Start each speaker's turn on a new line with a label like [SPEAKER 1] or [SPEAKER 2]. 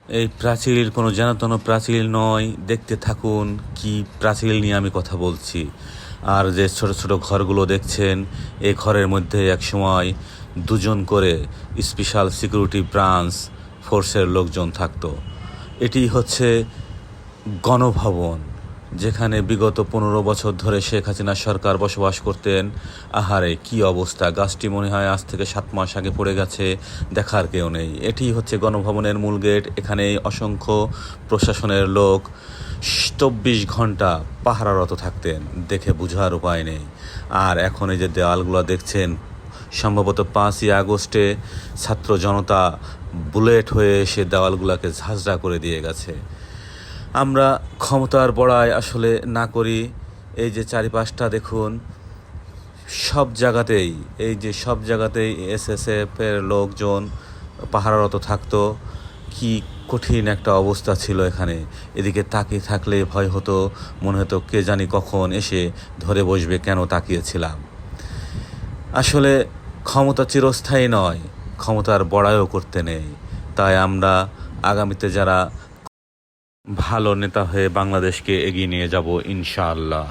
[SPEAKER 1] এই প্রাচীর কোনো যেনতেন প্রাচীর নয়, দেখতে থাকুন কি প্রাচীর নিয়ে আমি কথা বলছি। আর যে ছোট ছোট ঘরগুলো দেখছেন, এই ঘরের মধ্যে একসময় দুজন করে স্পেশাল সিকিউরিটি ব্রাঞ্চ ফোর্সের লোকজন থাকতো। এটি হচ্ছে গণভবন, যেখানে বিগত 15 বছর ধরে শেখ হাসিনা সরকার বসবাস করতেন। আহারে কি অবস্থা! গাছটি মনে হয় আজ থেকে 7 মাস আগে পড়ে গেছে, দেখার কেউ নেই। এটি হচ্ছে গণভবনের মূল গেট। এখানে অসংখ্য প্রশাসনের লোক 24 ঘন্টা পাহারারত থাকতেন, দেখে বোঝার উপায় নেই। আর এখন এই যে দেওয়ালগুলো দেখছেন, সম্ভবত 5ই আগস্টে ছাত্র জনতা বুলেট হয়ে এসে দেওয়ালগুলোকে ঝাঁঝরা করে দিয়ে গেছে। আমরা ক্ষমতার বড়াই আসলে না করি। এই যে চারিপাশটা দেখুন, সব জায়গাতেই এসএসএফের লোকজন পাহারারত থাকতো। কি কঠিন একটা অবস্থা ছিল এখানে। এদিকে তাকিয়ে থাকলে ভয় হতো, মনে হতো কে জানি কখন এসে ধরে বসবে, কেন তাকিয়েছিলাম। আসলে ক্ষমতা চিরস্থায়ী নয়, ক্ষমতার বড়াইও করতে নেই। তাই আমরা আগামীতে যারা ভালো নেতা হয়ে বাংলাদেশকে এগিয়ে নিয়ে যাব ইনশাআল্লাহ।